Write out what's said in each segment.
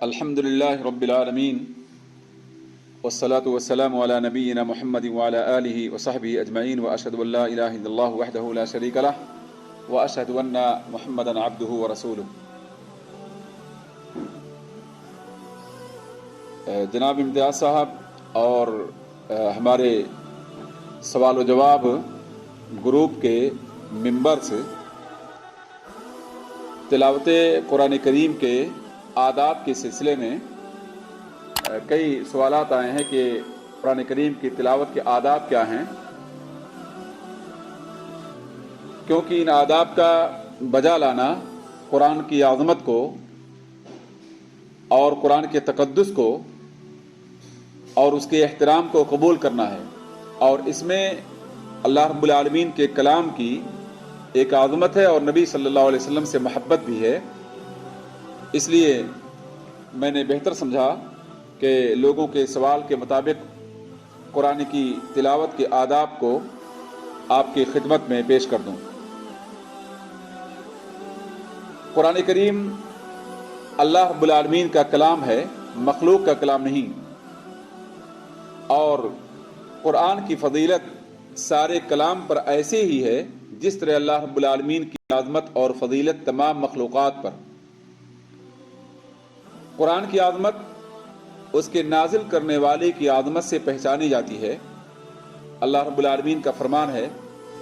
الحمدللہ رب العالمین والصلاة والسلام علی نبینا محمد وعلی آلہ وصحبہ اجمعین واشہد ان لا الہ الا اللہ وحدہ لا شریک لہ واشہد ان محمدا عبدہ ورسولہ۔ جناب امتیاز صاحب اور ہمارے سوال و جواب گروپ کے ممبرز تلاوت قرآن کریم کے آداب کے سلسلے میں کئی سوالات آئے ہیں کہ قرآن کریم کی تلاوت کے آداب کیا ہیں، کیونکہ ان آداب کا بجا لانا قرآن کی عظمت کو اور قرآن کے تقدس کو اور اس کے احترام کو قبول کرنا ہے، اور اس میں اللہ رب العالمین کے کلام کی ایک عظمت ہے اور نبی صلی اللہ علیہ وسلم سے محبت بھی ہے۔ اس لیے میں نے بہتر سمجھا کہ لوگوں کے سوال کے مطابق قرآن کی تلاوت کے آداب کو آپ کی خدمت میں پیش کر دوں۔ قرآن کریم اللہ رب العالمین کا کلام ہے، مخلوق کا کلام نہیں، اور قرآن کی فضیلت سارے کلام پر ایسے ہی ہے جس طرح اللہ رب العالمین کی عظمت اور فضیلت تمام مخلوقات پر۔ قرآن کی عظمت اس کے نازل کرنے والے کی عظمت سے پہچانی جاتی ہے۔ اللہ رب العالمین کا فرمان ہے،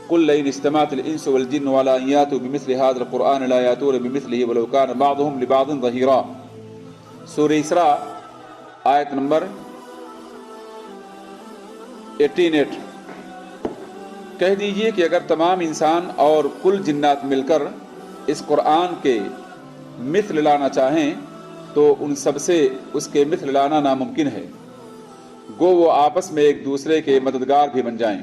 قُلْ لَئِنِ اجْتَمَعَتِ الْإِنسُ وَالْجِنُّ عَلَىٰ أَن يَأْتُوا بِمِثْلِ هَٰذَا الْقُرْآنِ لَا يَأْتُونَ بِمِثْلِهِ وَلَوْ كَانَ بَعْضُهُمْ لِبَعْضٍ ظَهِيرًا۔ سورہ اسراء آیت نمبر 18۔ کہہ دیجئے کہ اگر تمام انسان اور کل جنات مل کر اس قرآن کے مثل لانا چاہیں تو ان سب سے اس کے مثل لانا ناممکن ہے، گو وہ آپس میں ایک دوسرے کے مددگار بھی بن جائیں۔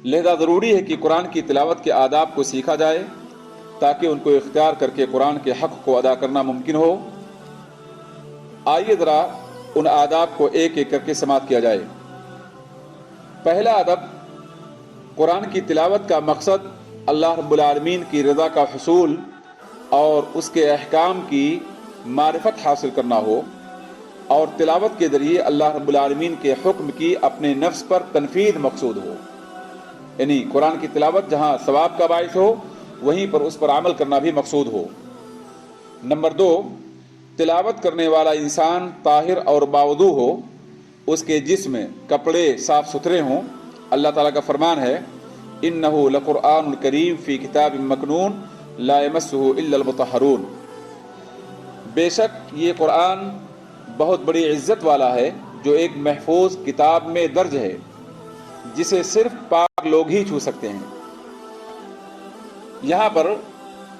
لہذا ضروری ہے کہ قرآن کی تلاوت کے آداب کو سیکھا جائے تاکہ ان کو اختیار کر کے قرآن کے حق کو ادا کرنا ممکن ہو۔ آئیے ذرا ان آداب کو ایک ایک کر کے سماعت کیا جائے۔ پہلا ادب، قرآن کی تلاوت کا مقصد اللہ رب العالمین کی رضا کا حصول اور اس کے احکام کی معرفت حاصل کرنا ہو، اور تلاوت کے ذریعے اللہ رب العالمین کے حکم کی اپنے نفس پر تنفیذ مقصود ہو، یعنی قرآن کی تلاوت جہاں ثواب کا باعث ہو وہیں پر اس پر عمل کرنا بھی مقصود ہو۔ نمبر 2، تلاوت کرنے والا انسان طاہر اور باوضو ہو، اس کے جسم کپڑے صاف ستھرے ہوں۔ اللہ تعالیٰ کا فرمان ہے، اِنَّهُ لَقُرْآنٌ کریم فی کتاب مکنون لا یمسہ الا المطہرون۔ بے شک یہ قرآن بہت بڑی عزت والا ہے جو ایک محفوظ کتاب میں درج ہے جسے صرف پاک لوگ ہی چھو سکتے ہیں۔ یہاں پر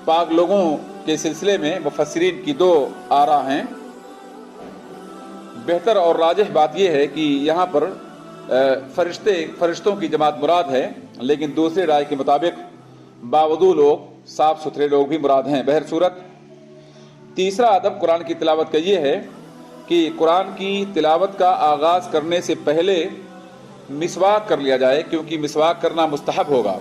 پاک لوگوں کے سلسلے میں مفسرین کی دو آراء ہیں۔ بہتر اور راجح بات یہ ہے کہ یہاں پر فرشتوں کی جماعت مراد ہے، لیکن دوسرے رائے کے مطابق باوضو لوگ، صاف ستھرے لوگ بھی مراد ہیں۔ بہر صورت، تیسرا ادب قرآن کی تلاوت کا یہ ہے کہ قرآن کی تلاوت کا آغاز کرنے سے پہلے مسواک کر لیا جائے، کیونکہ مسواک کرنا مستحب ہوگا،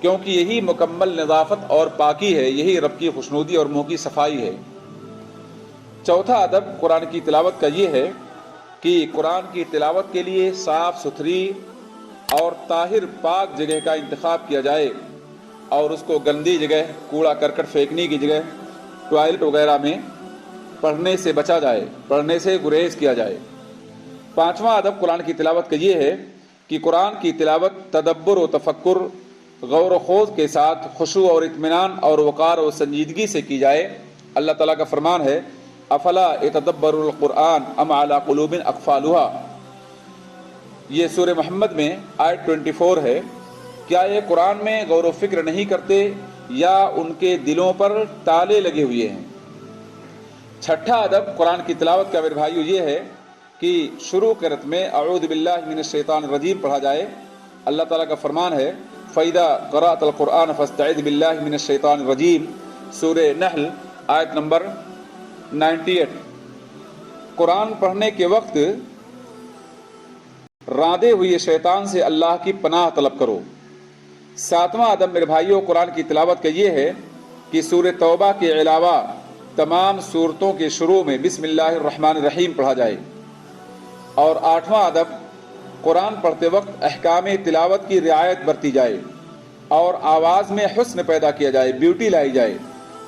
کیونکہ یہی مکمل نظافت اور پاکی ہے، یہی رب کی خوشنودی اور منہ کی صفائی ہے۔ چوتھا ادب قرآن کی تلاوت کا یہ ہے کہ قرآن کی تلاوت کے لیے صاف ستھری اور طاہر پاک جگہ کا انتخاب کیا جائے، اور اس کو گندی جگہ، کوڑا کرکٹ پھینکنے کی جگہ، ٹوائلٹ وغیرہ میں پڑھنے سے بچا جائے، پڑھنے سے گریز کیا جائے۔ پانچواں ادب قرآن کی تلاوت کا یہ ہے کہ قرآن کی تلاوت تدبر و تفکر، غور و خوض کے ساتھ خشوع اور اطمینان اور وقار و سنجیدگی سے کی جائے۔ اللہ تعالیٰ کا فرمان ہے، افلا یتدبرون القرآن ام علی قلوب اقفالها۔ یہ سورہ محمد میں آیت 24 ہے۔ کیا یہ قرآن میں غور و فکر نہیں کرتے یا ان کے دلوں پر تالے لگے ہوئے ہیں؟ چھٹا ادب قرآن کی تلاوت کا میرے بھائیو یہ ہے کہ شروع کے رت میں اعوذ باللہ من الشیطان الرجیم پڑھا جائے۔ اللہ تعالیٰ کا فرمان ہے، فَإِذَا قَرَأْتَ الْقُرْآنَ فَاسْتَعِذْ بِاللَّهِ مِنَ الشَّيْطَانِ الرَّجِيمِ۔ سورہ نحل آیت نمبر 98۔ قرآن پڑھنے کے وقت راندے ہوئے شیطان سے اللہ کی پناہ طلب کرو۔ ساتواں ادب میرے بھائیوں قرآن کی تلاوت کا یہ ہے کہ سورہ توبہ کے علاوہ तमाम सूरतों के शुरू में बिस्मिल्लाहिर्रहमानिर्रहीम पढ़ा जाए। और 8वां अदब, कुरान पढ़ते वक्त अहकाम तिलावत की रियायत बरती जाए और आवाज़ में हुस्न पैदा किया जाए, ब्यूटी लाई जाए।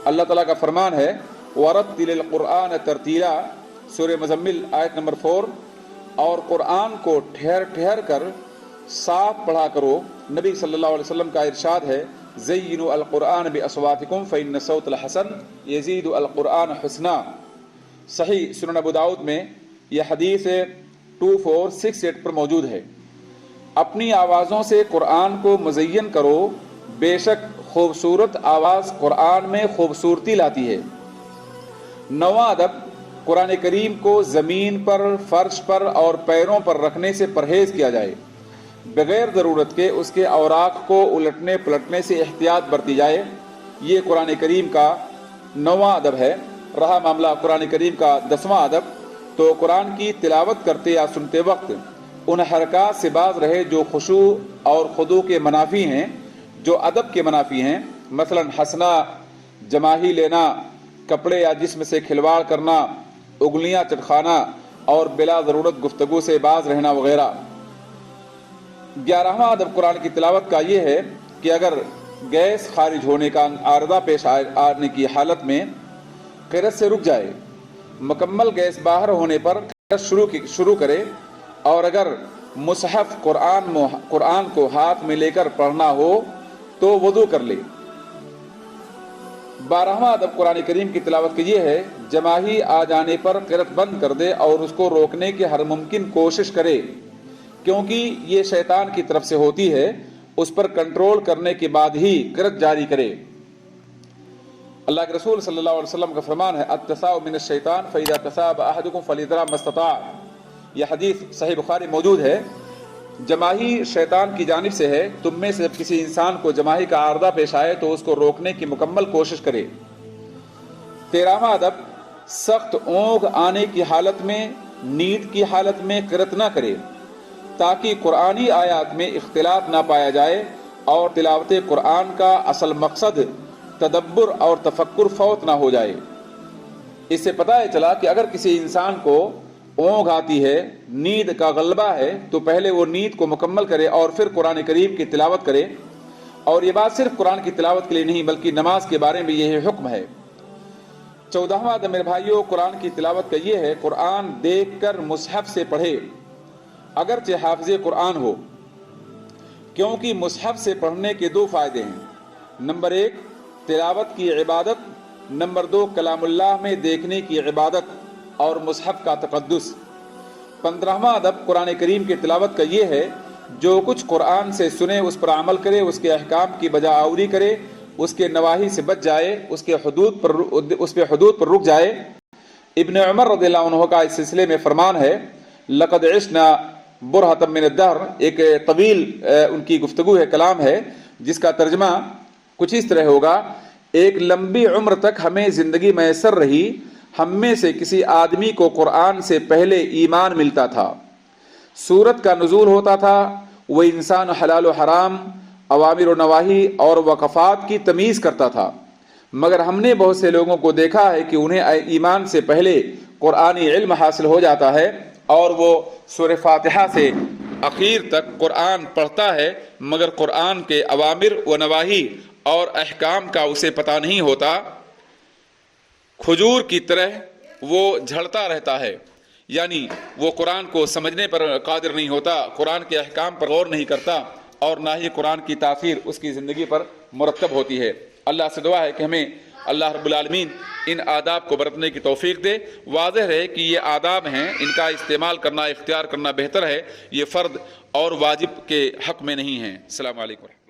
अल्लाह ताला का फरमान है वरत्तिलिल कुरआन तरतीला, सूरह मुज़म्मिल आयत नंबर 4। और कुरान को ठहर ठहर कर साफ पढ़ा करो। नबी सल्लल्लाहु अलैहि वसल्लम का इरशाद है ज़य्यिनु अल कुरआन बिअस्वातिकुम फ़इन्न सौतल हसन यज़ीदु अल कुरआन हुस्ना। सही सुनन अबू दाऊद में यह हदीस 2468 पर मौजूद है। अपनी आवाज़ों से कुरान को मुज़य्यन करो, बेशक खूबसूरत आवाज़ कुरान में खूबसूरती लाती है। 9वां अदब, कुरान करीम को ज़मीन पर, फर्श पर और पैरों पर रखने से परहेज़ किया जाए। बग़ैर ज़रूरत के उसके औराक को उलटने पलटने से एहतियात बरती जाए। ये कुरान करीम का 9वां अदब है। रहा मामला कुरान करीम का 10वां अदब, तो कुरान की तिलावत करते या सुनते वक्त उन हरकत से बाज रहे जो खुशू और खुदू के मनाफी हैं, जो अदब के मनाफी हैं। मसलन हंसना, जमाही लेना, कपड़े या जिस्म से खिलवाड़ करना, उंगलियां चटखाना और बिला ज़रूरत गुफ्तगू से बाज रहना वगैरह। 11वां अदब कुरान की तिलावत का ये है कि अगर गैस खारिज होने का आरदा पेश आने की हालत में क़िरात से रुक जाए, मुकम्मल गैस बाहर होने पर क़िरात शुरू करे। और अगर मुसहफ़ कुरान को हाथ में लेकर पढ़ना हो तो वुज़ू कर ले। 12वां अदब कुरान करीम की तिलावत की ये है जमाही आ जाने पर क़िरात बंद कर दे और उसको रोकने की हर मुमकिन कोशिश करे, क्योंकि ये शैतान की तरफ से होती है। उस पर कंट्रोल करने के बाद ही क़िरात जारी करे। अल्लाह के रसूल सल्लल्लाहु अलैहि वसल्लम का फरमान है अत्तसाउ मिनश शैतान फ़इज़ा तसाब अहदुकुम फ़लियदरा मस्तता। यह हदीस सही बुखारी मौजूद है। जमाही शैतान की जानिब से है। तुम में से जब किसी इंसान को जमाही का आरदा पेश आए तो उसको रोकने की मुकम्मल कोशिश करे। 13वां अदब, सख्त ऊँघ आने की हालत में, नींद की हालत में क़िरात ना करे, ताकि कुरानी आयात में इख्तिलाफ ना पाया जाए और तिलावत कुरान का असल मकसद तदब्बुर और तफक्कुर फौत ना हो जाए। इससे पता है चला कि अगर किसी इंसान को ऊँघ आती है, नींद का गलबा है, तो पहले वो नींद को मुकम्मल करे और फिर कुरान करीम की तिलावत करे। और ये बात सिर्फ कुरान की तिलावत के लिए नहीं बल्कि नमाज के बारे में यही हुक्म है। 14वां अदब मेरे भाइयों कुरान की तिलावत का ये है कुरान देख कर मुसहफ़ से पढ़े, अगरचे हाफिज़े कुरान हो, क्योंकि मुसहफ़ से पढ़ने के 2 फ़ायदे हैं। नंबर 1 तिलावत की इबादत, नंबर 2 कलामुल्लाह में देखने की इबादत और मुसहफ़ का तक़द्दुस। 15वां अदब कुरान करीम की तिलावत का ये है जो कुछ कुरान से सुने उस पर अमल करे, उसके अहकाम की बजाआवरी करे, उसके नवाही से बच जाए, उस पे हदूद पर रुक जाए। इब्न उमर रज़ियल्लाहु अन्हु का इस सिलसिले में फरमान है लक़द इश्ना बुरहतम मिन अद-दहर। एक तवील उनकी गुफ्तगू है, कलाम है, जिसका तर्जमा कुछ इस तरह होगा एक लंबी उम्र तक हमें ज़िंदगी मैसर रही, हम में से किसी आदमी को कुरान से पहले ईमान मिलता था, सूरत का नुज़ूल होता था, वह इंसान हलाल व हराम, अवामिर व नवाही और वक़फ़ात की तमीज़ करता था। मगर हमने बहुत से लोगों को देखा है कि उन्हें ईमान से पहले कुरानी इल्म हासिल हो जाता है और वो सूरह फातिहा से आखिर तक कुरान पढ़ता है, मगर कुरान के अवामिर व नवाही और अहकाम का उसे पता नहीं होता। खजूर की तरह वो झड़ता रहता है, यानी वो कुरान को समझने पर कादिर नहीं होता, कुरान के अहकाम पर गौर नहीं करता और ना ही कुरान की तासीर उसकी ज़िंदगी पर मुरतब होती है। अल्लाह से दुआ है कि हमें अल्लाह रब्बुल आलमीन इन आदाब को बरतने की तौफीक दे। वाज़ेह रहे कि ये आदाब हैं, इनका इस्तेमाल करना, इख्तियार करना बेहतर है, ये फ़र्द और वाजिब के हक़ में नहीं है। अस्सलामु अलैकुम।